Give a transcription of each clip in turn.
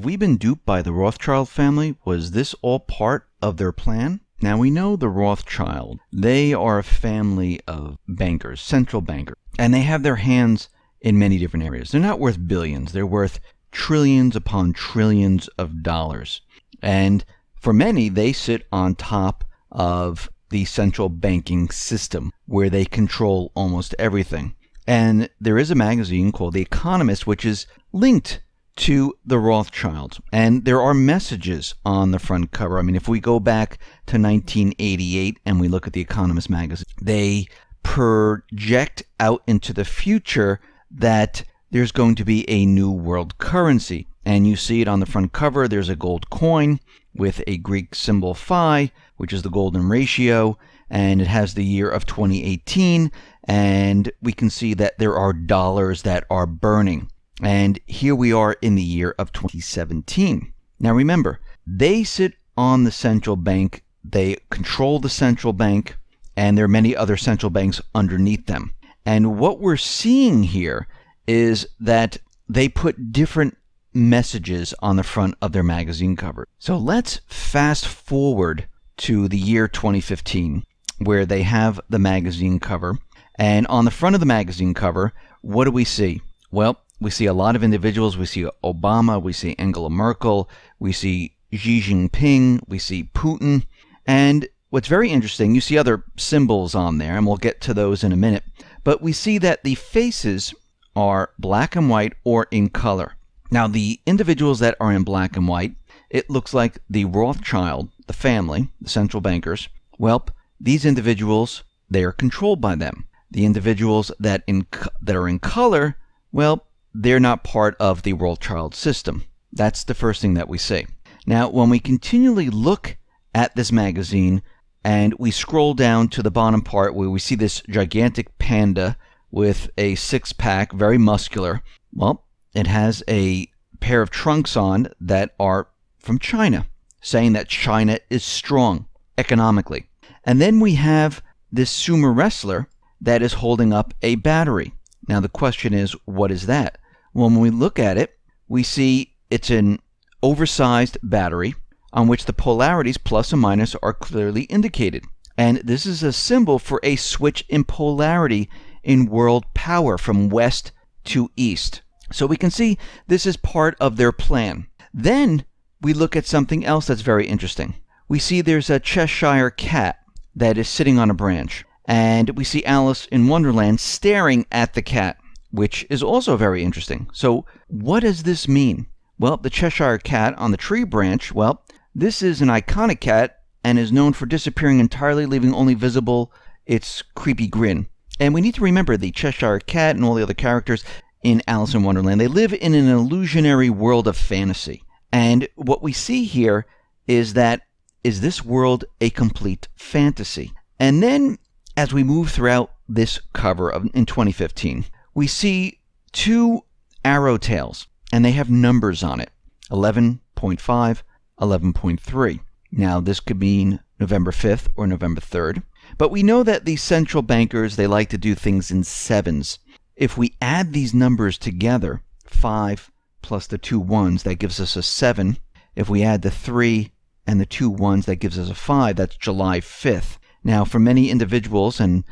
have we been duped by the Rothschild family? Was this all part of their plan? Now we know the Rothschild. They are a family of bankers, central bankers, and they have their hands in many different areas. They're not worth billions. They're worth trillions upon trillions of dollars. And for many, they sit on top of the central banking system where they control almost everything. And there is a magazine called The Economist, which is linked to the Rothschilds. And there are messages on the front cover. I mean, if we go back to 1988 and we look at The Economist magazine, they project out into the future that there's going to be a new world currency. And you see it on the front cover. There's a gold coin with a Greek symbol phi, which is the golden ratio, and it has the year of 2018, and we can see that there are dollars that are burning. And here we are in the year of 2017. Now remember, they sit on the central bank, they control the central bank, and there are many other central banks underneath them. And what we're seeing here is that they put different messages on the front of their magazine cover. So let's fast forward to the year 2015, where they have the magazine cover. And on the front of the magazine cover, what do we see? Well, we see a lot of individuals. We see Obama, we see Angela Merkel, we see Xi Jinping, we see Putin. And what's very interesting, you see other symbols on there, and we'll get to those in a minute. But we see that the faces are black and white or in color. Now, the individuals that are in black and white, it looks like the Rothschild, the family, the central bankers. Well, these individuals, they are controlled by them. The individuals that are in color, well, they're not part of the Rothschild system. That's the first thing that we see. Now, when we continually look at this magazine and we scroll down to the bottom part where we see this gigantic panda with a six-pack, very muscular, well, it has a pair of trunks on that are from China, saying that China is strong economically. And then we have this sumo wrestler that is holding up a battery. Now the question is, what is that? Well, when we look at it, we see it's an oversized battery on which the polarities plus and minus are clearly indicated. And this is a symbol for a switch in polarity in world power from west to east. So we can see this is part of their plan. Then we look at something else that's very interesting. We see there's a Cheshire cat that is sitting on a branch. And we see Alice in Wonderland staring at the cat, which is also very interesting. So what does this mean? Well, the Cheshire cat on the tree branch, well, this is an iconic cat and is known for disappearing entirely, leaving only visible its creepy grin. And we need to remember the Cheshire cat and all the other characters in Alice in Wonderland. They live in an illusionary world of fantasy. And what we see here is that, is this world a complete fantasy? And then as we move throughout this cover in 2015, we see two arrow tails, and they have numbers on it, 11.5, 11.3. Now, this could mean November 5th or November 3rd, but we know that these central bankers, they like to do things in sevens. If we add these numbers together, 5 plus the 2 ones, that gives us a 7. If we add the 3 and the 2 ones, that gives us a 5. That's July 5th. Now, for many individuals and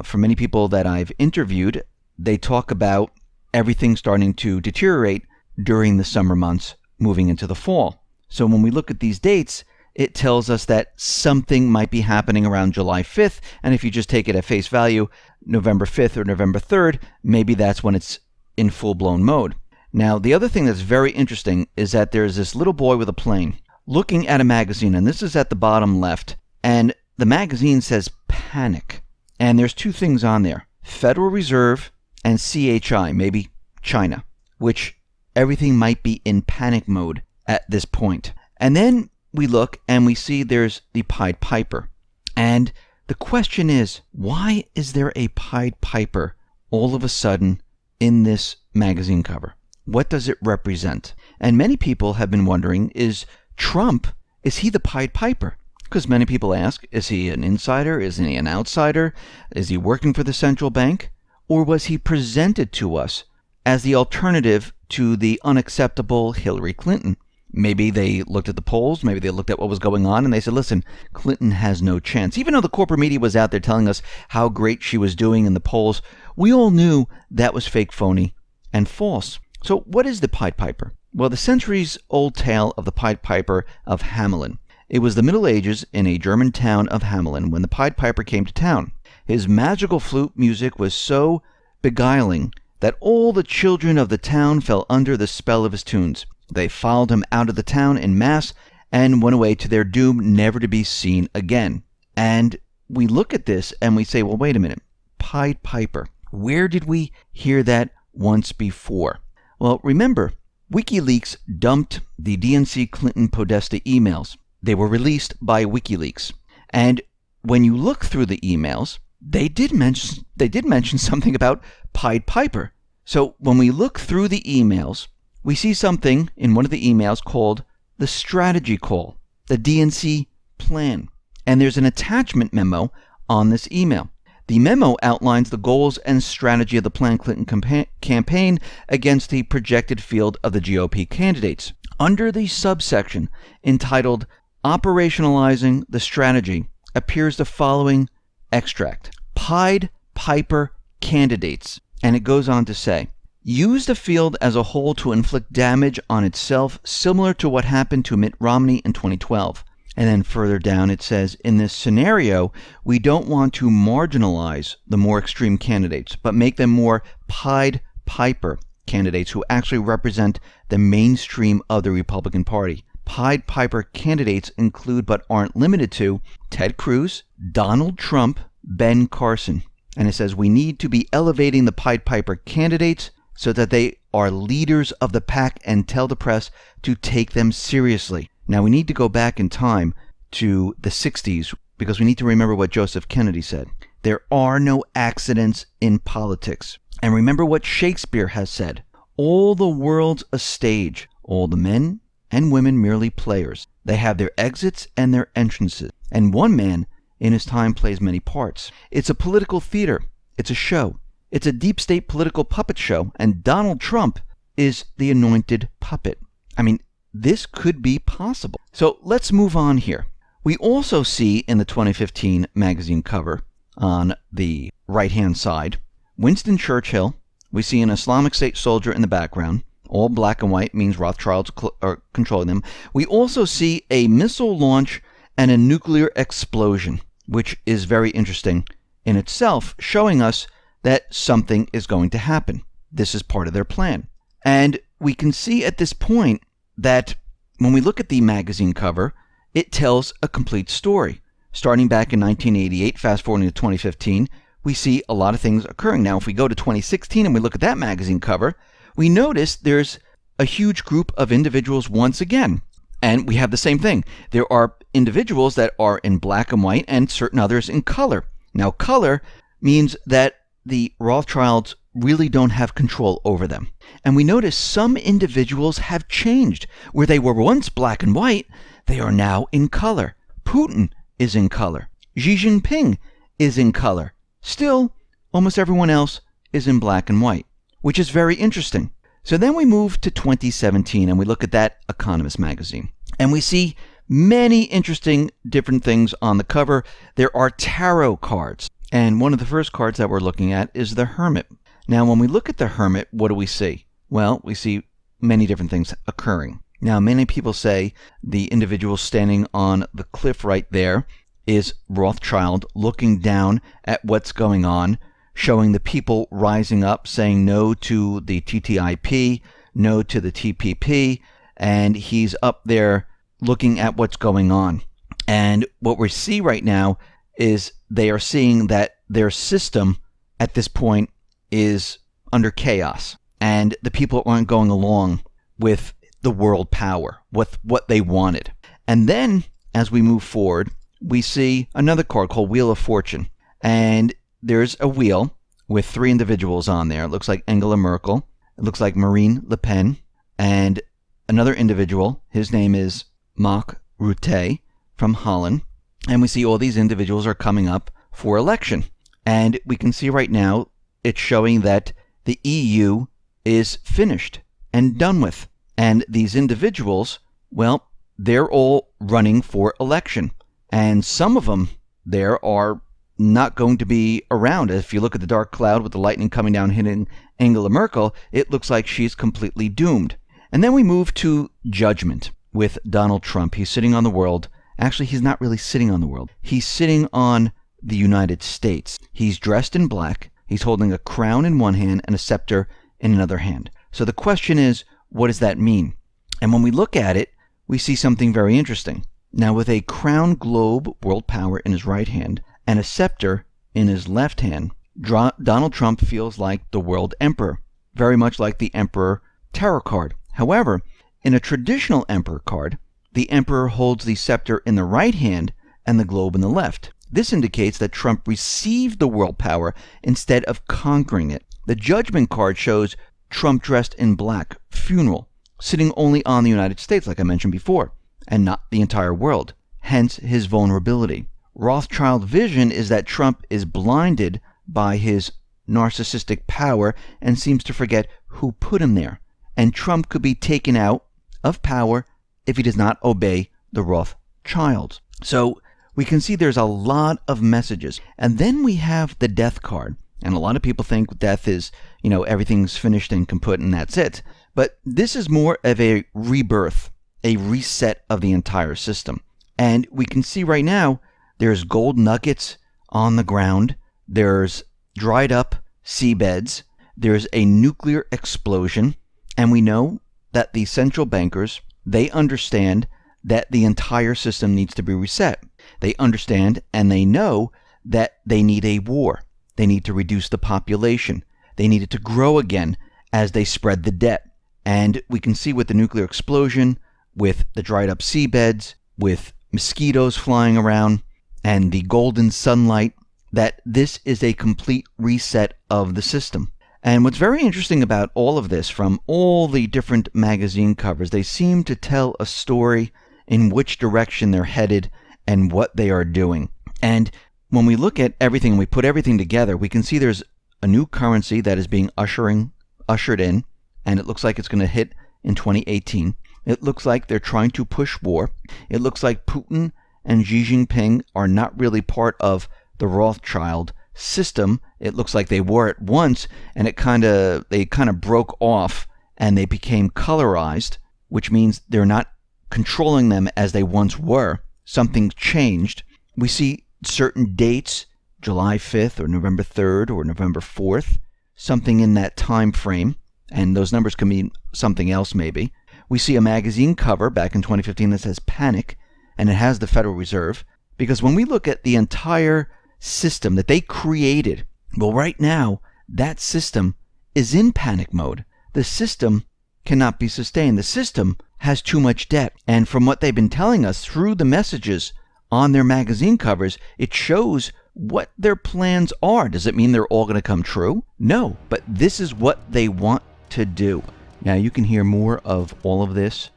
for many people that I've interviewed, they talk about everything starting to deteriorate during the summer months moving into the fall. So when we look at these dates, it tells us that something might be happening around July 5th. And if you just take it at face value, November 5th or November 3rd, maybe that's when it's in full-blown mode. Now, the other thing that's very interesting is that there's this little boy with a plane looking at a magazine, and this is at the bottom left, and the magazine says panic. And there's two things on there, Federal Reserve and CHI, maybe China, which everything might be in panic mode at this point. And then we look and we see there's the Pied Piper. And the question is, why is there a Pied Piper all of a sudden in this magazine cover? What does it represent? And many people have been wondering, is Trump, is he the Pied Piper? Because many people ask, is he an insider? Isn't he an outsider? Is he working for the central bank? Or was he presented to us as the alternative to the unacceptable Hillary Clinton? Maybe they looked at the polls, maybe they looked at what was going on, and they said, listen, Clinton has no chance. Even though the corporate media was out there telling us how great she was doing in the polls, we all knew that was fake, phony, and false. So what is the Pied Piper? Well, the centuries-old tale of the Pied Piper of Hamelin. It was the Middle Ages in a German town of Hamelin when the Pied Piper came to town. His magical flute music was so beguiling that all the children of the town fell under the spell of his tunes. They followed him out of the town en masse and went away to their doom, never to be seen again. And we look at this and we say, well, wait a minute. Pied Piper. Where did we hear that once before? Well, remember, WikiLeaks dumped the DNC Clinton Podesta emails. They were released by WikiLeaks. And when you look through the emails, they did mention something about Pied Piper. So when we look through the emails, we see something in one of the emails called the strategy call, the DNC plan. And there's an attachment memo on this email. The memo outlines the goals and strategy of the planned Clinton campaign against the projected field of the GOP candidates. Under the subsection entitled Operationalizing the Strategy appears the following extract. Pied Piper candidates. And it goes on to say, use the field as a whole to inflict damage on itself, similar to what happened to Mitt Romney in 2012. And then further down it says, in this scenario, we don't want to marginalize the more extreme candidates, but make them more Pied Piper candidates who actually represent the mainstream of the Republican Party. Pied Piper candidates include, but aren't limited to, Ted Cruz, Donald Trump, Ben Carson. And it says we need to be elevating the Pied Piper candidates so that they are leaders of the pack and tell the press to take them seriously. Now we need to go back in time to the 60s because we need to remember what Joseph Kennedy said. There are no accidents in politics. And remember what Shakespeare has said. All the world's a stage. All the men and women merely players. They have their exits and their entrances. And one man in his time plays many parts. It's a political theater. It's a show. It's a deep state political puppet show. And Donald Trump is the anointed puppet. I mean, this could be possible. So let's move on here. We also see in the 2015 magazine cover on the right-hand side, Winston Churchill. We see an Islamic State soldier in the background. All black and white means Rothschilds are controlling them. We also see a missile launch and a nuclear explosion, which is very interesting in itself, showing us that something is going to happen. This is part of their plan. And we can see at this point that when we look at the magazine cover, it tells a complete story. Starting back in 1988, fast forwarding to 2015, we see a lot of things occurring. Now, if we go to 2016 and we look at that magazine cover, we notice there's a huge group of individuals once again. And we have the same thing. There are individuals that are in black and white and certain others in color. Now, color means that the Rothschilds really don't have control over them. And we notice some individuals have changed. Where they were once black and white, they are now in color. Putin is in color. Xi Jinping is in color. Still, almost everyone else is in black and white, which is very interesting. So then we move to 2017 and we look at that Economist magazine. And we see many interesting different things on the cover. There are tarot cards. And one of the first cards that we're looking at is the Hermit. Now, when we look at the Hermit, what do we see? Well, we see many different things occurring. Now, many people say the individual standing on the cliff right there is Rothschild looking down at what's going on, showing the people rising up, saying no to the TTIP, no to the TPP, and he's up there looking at what's going on. And what we see right now is they are seeing that their system at this point is under chaos, and the people aren't going along with the world power, with what they wanted. And then, as we move forward, we see another card called Wheel of Fortune. And there's a wheel with three individuals on there. It looks like Angela Merkel. It looks like Marine Le Pen. And another individual, his name is Mark Rutte from Holland. And we see all these individuals are coming up for election. And we can see right now it's showing that the EU is finished and done with. And these individuals Well, they're all running for election. And some of them there are not going to be around. If you look at the dark cloud with the lightning coming down hitting Angela Merkel, it looks like she's completely doomed. And then we move to judgment with Donald Trump. He's sitting on the world. Actually, he's not really sitting on the world. He's sitting on the United States. He's dressed in black. He's holding a crown in one hand and a scepter in another hand. So the question is, what does that mean? And when we look at it, we see something very interesting. Now, with a crown globe, world power, in his right hand and a scepter in his left hand, Donald Trump feels like the world emperor, very much like the Emperor Tarot card. However, in a traditional emperor card, the emperor holds the scepter in the right hand and the globe in the left. This indicates that Trump received the world power instead of conquering it. The judgment card shows Trump dressed in black, funeral, sitting only on the United States, like I mentioned before, and not the entire world, hence his vulnerability. Rothschild vision is that Trump is blinded by his narcissistic power and seems to forget who put him there. And Trump could be taken out of power if he does not obey the Rothschilds. So we can see there's a lot of messages. And then we have the death card. And a lot of people think death is, everything's finished and kaput and that's it. But this is more of a rebirth, a reset of the entire system. And we can see right now there's gold nuggets on the ground. There's dried up seabeds. There's a nuclear explosion. And we know that the central bankers, they understand that the entire system needs to be reset. They understand and they know that they need a war. They need to reduce the population. They need it to grow again as they spread the debt. And we can see with the nuclear explosion, with the dried up seabeds, with mosquitoes flying around, and the golden sunlight, that this is a complete reset of the system. And what's very interesting about all of this, from all the different magazine covers, they seem to tell a story in which direction they're headed and what they are doing. And when we look at everything, we put everything together, we can see there's a new currency that is being ushered in, and it looks like it's going to hit in 2018. It looks like they're trying to push war. It looks like Putin and Xi Jinping are not really part of the Rothschild system. It looks like they were at once, and they kind of broke off and they became colorized, which means they're not controlling them as they once were. Something's changed. We see certain dates, July 5th or November 3rd or November 4th, something in that time frame, and those numbers can mean something else maybe. We see a magazine cover back in 2015 that says Panic, and it has the Federal Reserve, because when we look at the entire system that they created, well, right now, that system is in panic mode. The system cannot be sustained. The system has too much debt. And from what they've been telling us through the messages on their magazine covers, it shows what their plans are. Does it mean they're all going to come true? No, but this is what they want to do. Now, you can hear more of all of this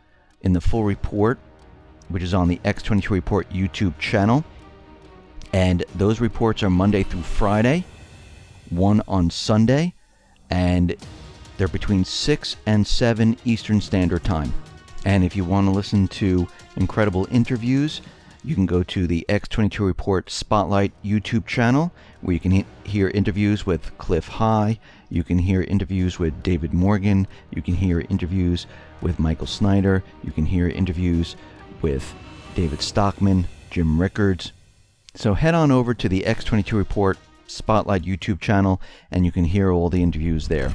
in the full report, which is on the X22 Report YouTube channel. And those reports are Monday through Friday, one on Sunday, and they're between 6 and 7 Eastern Standard Time. And if you want to listen to incredible interviews, you can go to the X22 Report Spotlight YouTube channel, where you can hear interviews with Cliff High, you can hear interviews with David Morgan, you can hear interviews with Michael Snyder, you can hear interviews with David Stockman, Jim Rickards. So head on over to the X22 Report Spotlight YouTube channel, and you can hear all the interviews there.